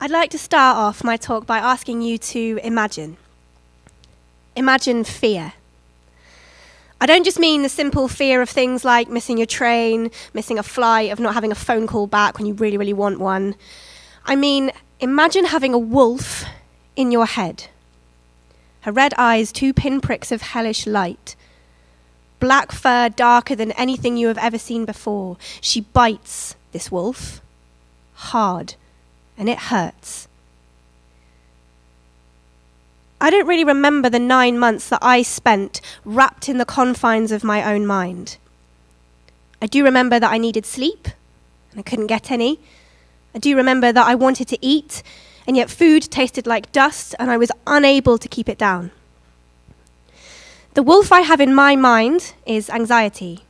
I'd like to start off my talk by asking you to imagine. Imagine fear. I don't just mean the simple fear of things like missing your train, missing a flight, of not having a phone call back when you really, really want one. I mean, imagine having a wolf in your head. Her red eyes, 2 pinpricks of hellish light. Black fur darker than anything you have ever seen before. She bites, this wolf, hard, and it hurts. I don't really remember the 9 months that I spent wrapped in the confines of my own mind. I do remember that I needed sleep, and I couldn't get any. I do remember that I wanted to eat, and yet food tasted like dust, and I was unable to keep it down. The wolf I have in my mind is anxiety.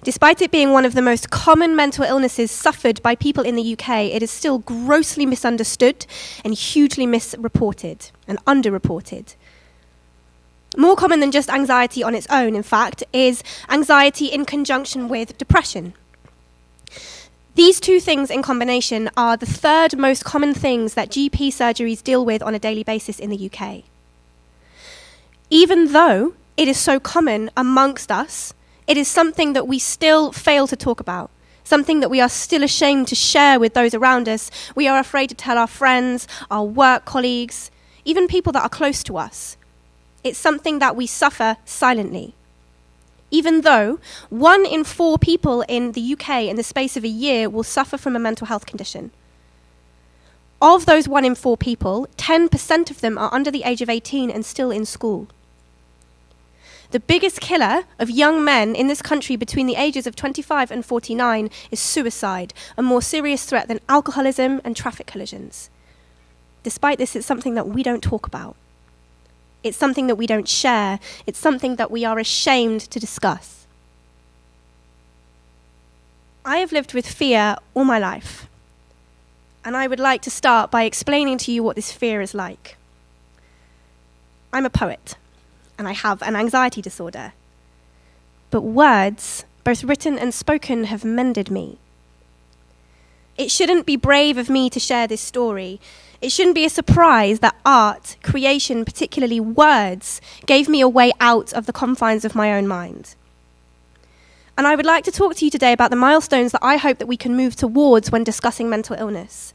Despite it being one of the most common mental illnesses suffered by people in the UK, it is still grossly misunderstood and hugely misreported and underreported. More common than just anxiety on its own, in fact, is anxiety in conjunction with depression. These 2 things in combination are the 3rd most common things that GP surgeries deal with on a daily basis in the UK. Even though it is so common amongst us, it is something that we still fail to talk about, something that we are still ashamed to share with those around us. We are afraid to tell our friends, our work colleagues, even people that are close to us. It's something that we suffer silently. Even though 1 in 4 people in the UK in the space of a year will suffer from a mental health condition. Of those 1 in 4 people, 10% of them are under the age of 18 and still in school. The biggest killer of young men in this country between the ages of 25 and 49 is suicide, a more serious threat than alcoholism and traffic collisions. Despite this, it's something that we don't talk about. It's something that we don't share. It's something that we are ashamed to discuss. I have lived with fear all my life, and I would like to start by explaining to you what this fear is like. I'm a poet, and I have an anxiety disorder. But words, both written and spoken, have mended me. It shouldn't be brave of me to share this story. It shouldn't be a surprise that art, creation, particularly words, gave me a way out of the confines of my own mind. And I would like to talk to you today about the milestones that I hope that we can move towards when discussing mental illness,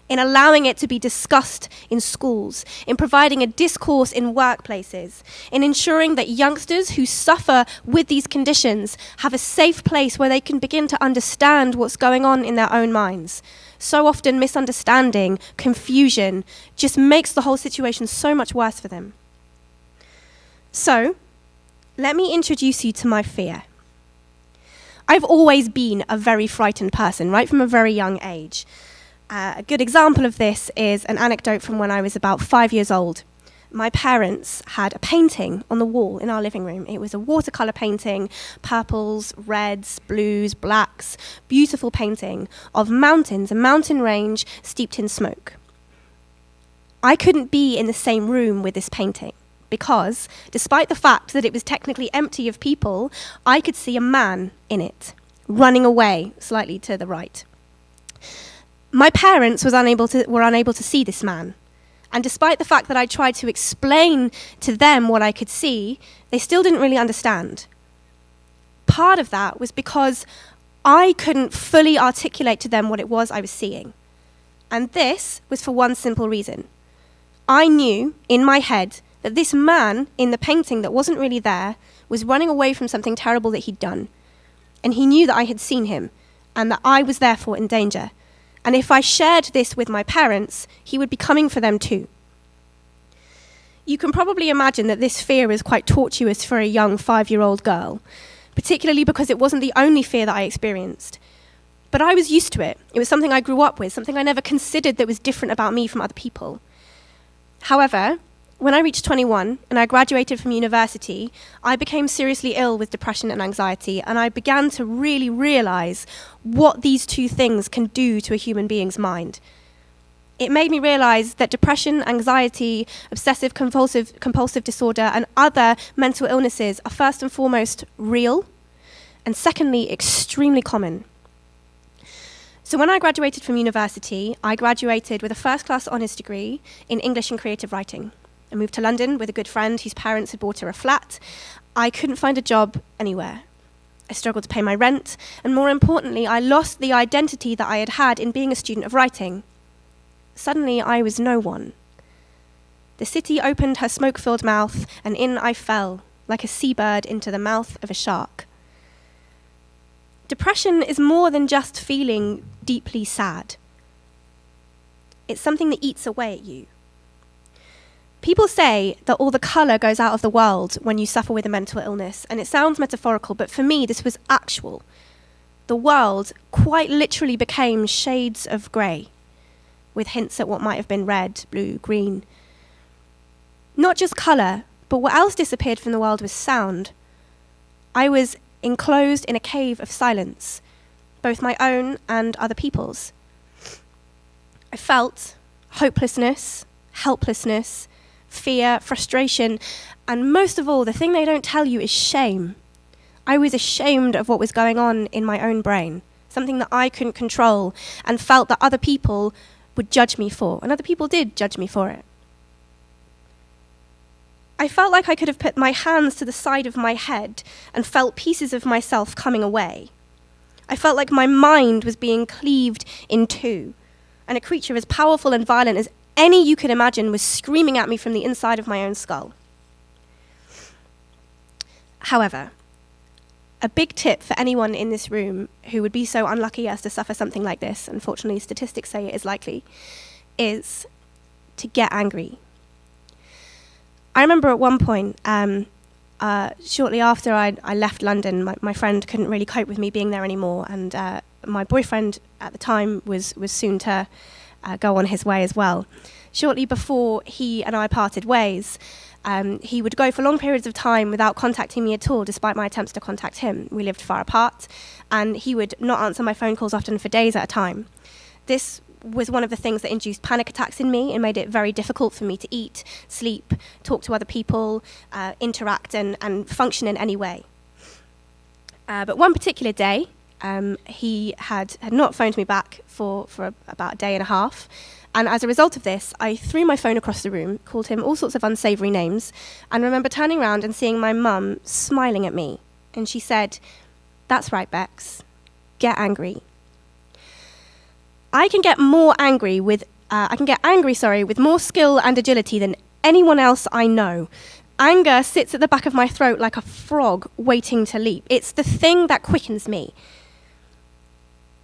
in allowing it to be discussed in schools, in providing a discourse in workplaces, in ensuring that youngsters who suffer with these conditions have a safe place where they can begin to understand what's going on in their own minds. So often misunderstanding, confusion, just makes the whole situation so much worse for them. So, let me introduce you to my fear. I've always been a very frightened person, right from a very young age. A good example of this is an anecdote from when I was about 5 years old. My parents had a painting on the wall in our living room. It was a watercolor painting, purples, reds, blues, blacks, beautiful painting of mountains, a mountain range steeped in smoke. I couldn't be in the same room with this painting because, despite the fact that it was technically empty of people, I could see a man in it, running away slightly to the right. My parents were unable to see this man. And despite the fact that I tried to explain to them what I could see, they still didn't really understand. Part of that was because I couldn't fully articulate to them what it was I was seeing. And this was for one simple reason. I knew in my head that this man in the painting that wasn't really there was running away from something terrible that he'd done. And he knew that I had seen him and that I was therefore in danger. And if I shared this with my parents, he would be coming for them too. You can probably imagine that this fear is quite tortuous for a young 5-year-old girl, particularly because it wasn't the only fear that I experienced. But I was used to it. It was something I grew up with, something I never considered that was different about me from other people. However, when I reached 21 and I graduated from university, I became seriously ill with depression and anxiety, and I began to really realize what these 2 things can do to a human being's mind. It made me realize that depression, anxiety, obsessive compulsive disorder, and other mental illnesses are first and foremost real, and secondly, extremely common. So when I graduated from university, I graduated with a first-class honours degree in English and creative writing. I moved to London with a good friend whose parents had bought her a flat. I couldn't find a job anywhere. I struggled to pay my rent, and more importantly, I lost the identity that I had had in being a student of writing. Suddenly, I was no one. The city opened her smoke-filled mouth, and in I fell, like a seabird into the mouth of a shark. Depression is more than just feeling deeply sad. It's something that eats away at you. People say that all the colour goes out of the world when you suffer with a mental illness, and it sounds metaphorical, but for me this was actual. The world quite literally became shades of grey, with hints at what might have been red, blue, green. Not just colour, but what else disappeared from the world was sound. I was enclosed in a cave of silence, both my own and other people's. I felt hopelessness, helplessness, fear, frustration, and most of all, the thing they don't tell you is shame. I was ashamed of what was going on in my own brain, something that I couldn't control, and felt that other people would judge me for, and other people did judge me for it. I felt like I could have put my hands to the side of my head and felt pieces of myself coming away. I felt like my mind was being cleaved in two, and a creature as powerful and violent as any you could imagine was screaming at me from the inside of my own skull. However, a big tip for anyone in this room who would be so unlucky as to suffer something like this, unfortunately statistics say it is likely, is to get angry. I remember at one point, shortly after I left London, my friend couldn't really cope with me being there anymore, and my boyfriend at the time was soon to go on his way as well. Shortly before he and I parted ways, he would go for long periods of time without contacting me at all, despite my attempts to contact him. We lived far apart, and he would not answer my phone calls often for days at a time. This was one of the things that induced panic attacks in me and made it very difficult for me to eat, sleep, talk to other people, interact and function in any way. But one particular day, he had not phoned me back for about a day and a half, and as a result of this, I threw my phone across the room, called him all sorts of unsavoury names, and remember turning around and seeing my mum smiling at me, and she said, "That's right, Bex, get angry." I can get angry with more skill and agility than anyone else I know. Anger sits at the back of my throat like a frog waiting to leap. It's the thing that quickens me.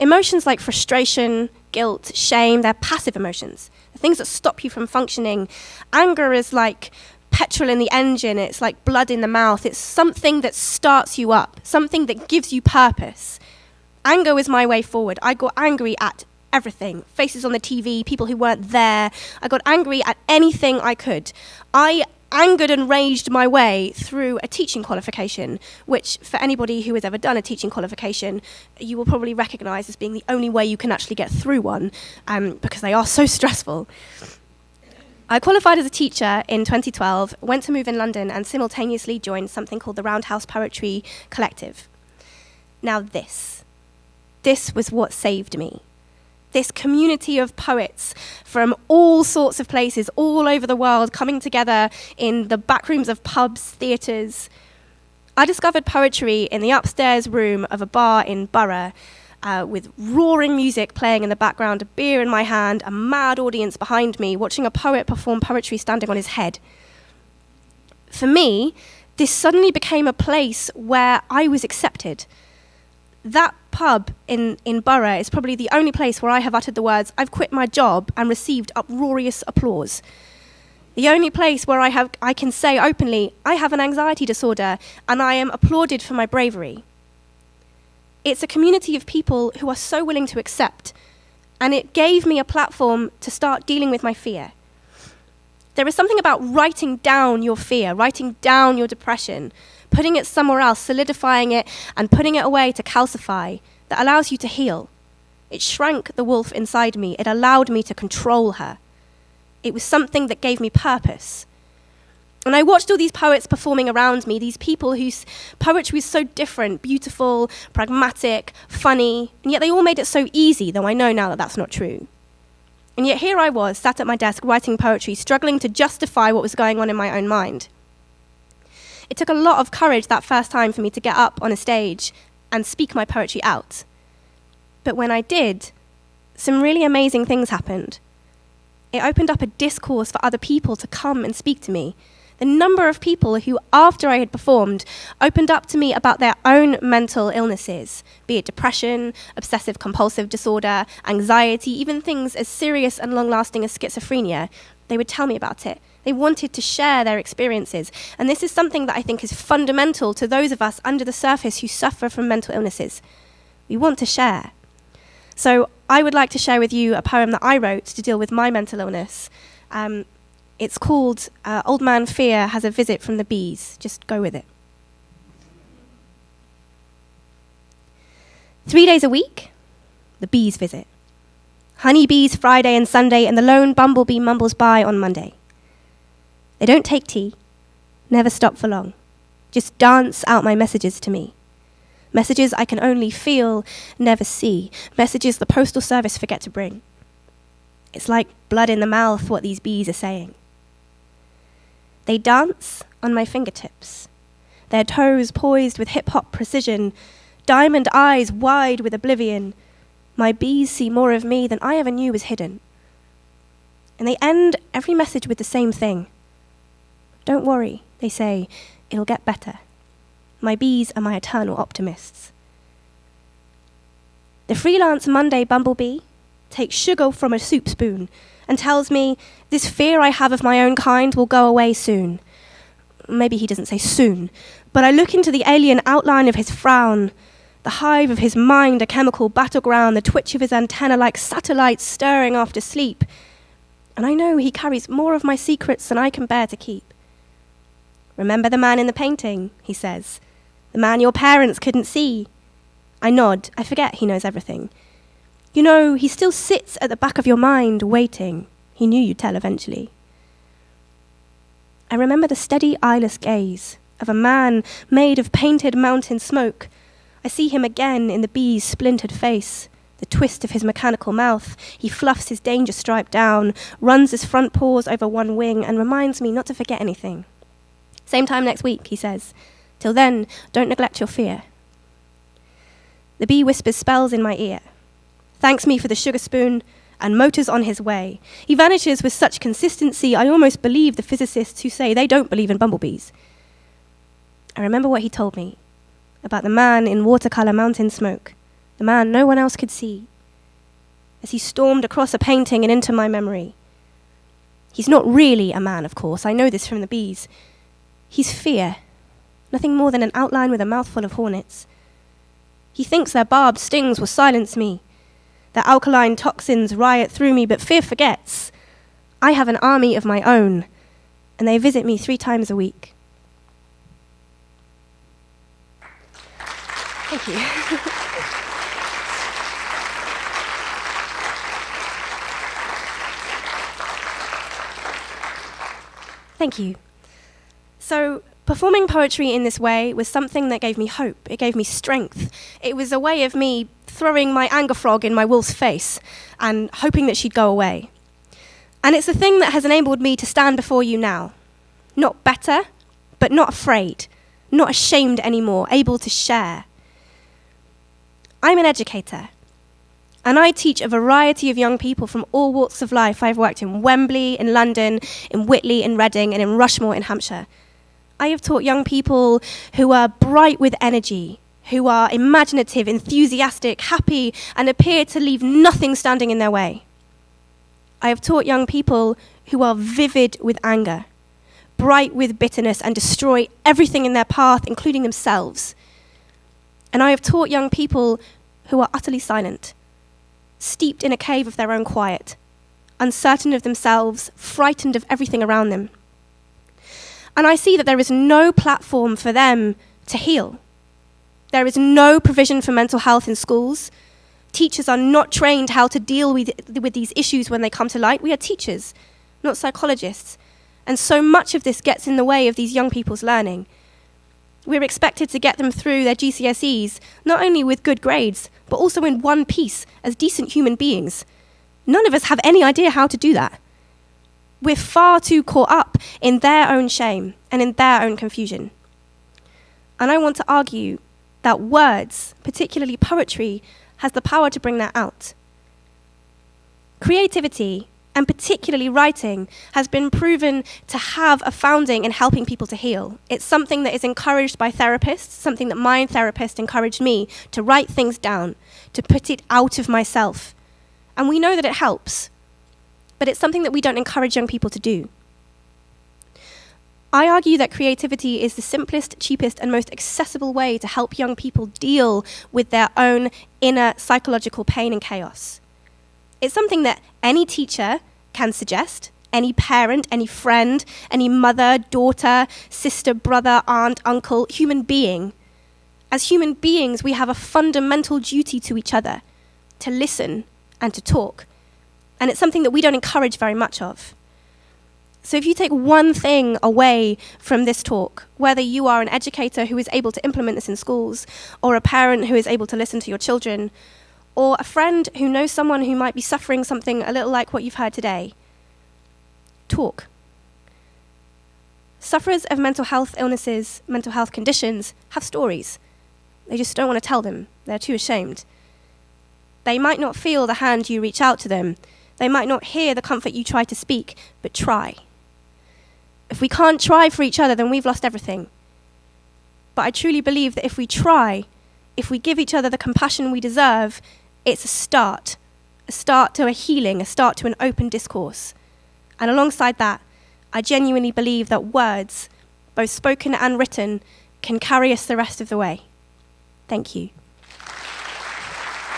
Emotions like frustration, guilt, shame, they're passive emotions. The things that stop you from functioning. Anger is like petrol in the engine. It's like blood in the mouth. It's something that starts you up, something that gives you purpose. Anger is my way forward. I got angry at everything. Faces on the TV, people who weren't there. I got angry at anything I could. I angered and raged my way through a teaching qualification, which for anybody who has ever done a teaching qualification, you will probably recognise as being the only way you can actually get through one, because they are so stressful. I qualified as a teacher in 2012, went to move in London, and simultaneously joined something called the Roundhouse Poetry Collective. Now this was what saved me. This community of poets from all sorts of places all over the world coming together in the back rooms of pubs, theatres. I discovered poetry in the upstairs room of a bar in Borough, with roaring music playing in the background, a beer in my hand, a mad audience behind me, watching a poet perform poetry standing on his head. For me, this suddenly became a place where I was accepted. That pub in Borough is probably the only place where I have uttered the words, "I've quit my job," and received uproarious applause. The only place where I can say openly, "I have an anxiety disorder," and I am applauded for my bravery. It's a community of people who are so willing to accept, and it gave me a platform to start dealing with my fear. There is something about writing down your fear, writing down your depression, putting it somewhere else, solidifying it, and putting it away to calcify, that allows you to heal. It shrank the wolf inside me. It allowed me to control her. It was something that gave me purpose. And I watched all these poets performing around me, these people whose poetry was so different, beautiful, pragmatic, funny, and yet they all made it so easy, though I know now that that's not true. And yet here I was, sat at my desk writing poetry, struggling to justify what was going on in my own mind. It took a lot of courage that first time for me to get up on a stage and speak my poetry out. But when I did, some really amazing things happened. It opened up a discourse for other people to come and speak to me. The number of people who, after I had performed, opened up to me about their own mental illnesses, be it depression, obsessive-compulsive disorder, anxiety, even things as serious and long-lasting as schizophrenia, they would tell me about it. They wanted to share their experiences. And this is something that I think is fundamental to those of us under the surface who suffer from mental illnesses. We want to share. So I would like to share with you a poem that I wrote to deal with my mental illness. It's called Old Man Fear Has a Visit from the Bees. Just go with it. 3 days a week, the bees visit. Honeybees Friday and Sunday, and the lone bumblebee mumbles by on Monday. They don't take tea, never stop for long, just dance out my messages to me. Messages I can only feel, never see. Messages the postal service forget to bring. It's like blood in the mouth what these bees are saying. They dance on my fingertips, their toes poised with hip-hop precision, diamond eyes wide with oblivion. My bees see more of me than I ever knew was hidden. And they end every message with the same thing. Don't worry, they say, it'll get better. My bees are my eternal optimists. The freelance Monday bumblebee takes sugar from a soup spoon and tells me this fear I have of my own kind will go away soon. Maybe he doesn't say soon, but I look into the alien outline of his frown, the hive of his mind, a chemical battleground, the twitch of his antenna like satellites stirring after sleep, and I know he carries more of my secrets than I can bear to keep. Remember the man in the painting, he says, the man your parents couldn't see. I nod, I forget he knows everything. You know, he still sits at the back of your mind, waiting. He knew you'd tell eventually. I remember the steady, eyeless gaze of a man made of painted mountain smoke. I see him again in the bee's splintered face, the twist of his mechanical mouth. He fluffs his danger stripe down, runs his front paws over one wing, and reminds me not to forget anything. Same time next week, he says. Till then, don't neglect your fear. The bee whispers spells in my ear, thanks me for the sugar spoon, and motors on his way. He vanishes with such consistency, I almost believe the physicists who say they don't believe in bumblebees. I remember what he told me about the man in watercolor mountain smoke, the man no one else could see, as he stormed across a painting and into my memory. He's not really a man, of course. I know this from the bees. He's fear, nothing more than an outline with a mouthful of hornets. He thinks their barbed stings will silence me. Their alkaline toxins riot through me, but fear forgets. I have an army of my own, and they visit me 3 times a week. Thank you. Thank you. So, performing poetry in this way was something that gave me hope. It gave me strength. It was a way of me throwing my anger frog in my wolf's face and hoping that she'd go away. And it's the thing that has enabled me to stand before you now. Not better, but not afraid. Not ashamed anymore, able to share. I'm an educator, and I teach a variety of young people from all walks of life. I've worked in Wembley, in London, in Whitley, in Reading, and in Rushmore in Hampshire. I have taught young people who are bright with energy, who are imaginative, enthusiastic, happy, and appear to leave nothing standing in their way. I have taught young people who are vivid with anger, bright with bitterness, and destroy everything in their path, including themselves. And I have taught young people who are utterly silent, steeped in a cave of their own quiet, uncertain of themselves, frightened of everything around them. And I see that there is no platform for them to heal. There is no provision for mental health in schools. Teachers are not trained how to deal with these issues when they come to light. We are teachers, not psychologists. And so much of this gets in the way of these young people's learning. We're expected to get them through their GCSEs, not only with good grades, but also in one piece as decent human beings. None of us have any idea how to do that. We're far too caught up in their own shame and in their own confusion. And I want to argue that words, particularly poetry, has the power to bring that out. Creativity, and particularly writing, has been proven to have a founding in helping people to heal. It's something that is encouraged by therapists, something that my therapist encouraged me to write things down, to put it out of myself. And we know that it helps, but it's something that we don't encourage young people to do. I argue that creativity is the simplest, cheapest, and most accessible way to help young people deal with their own inner psychological pain and chaos. It's something that any teacher can suggest, any parent, any friend, any mother, daughter, sister, brother, aunt, uncle, human being. As human beings, we have a fundamental duty to each other, to listen and to talk. And it's something that we don't encourage very much of. So if you take one thing away from this talk, whether you are an educator who is able to implement this in schools, or a parent who is able to listen to your children, or a friend who knows someone who might be suffering something a little like what you've heard today, talk. Sufferers of mental health illnesses, mental health conditions, have stories. They just don't want to tell them. They're too ashamed. They might not feel the hand you reach out to them. They might not hear the comfort you try to speak, but try. If we can't try for each other, then we've lost everything. But I truly believe that if we try, if we give each other the compassion we deserve, it's a start to a healing, a start to an open discourse. And alongside that, I genuinely believe that words, both spoken and written, can carry us the rest of the way. Thank you.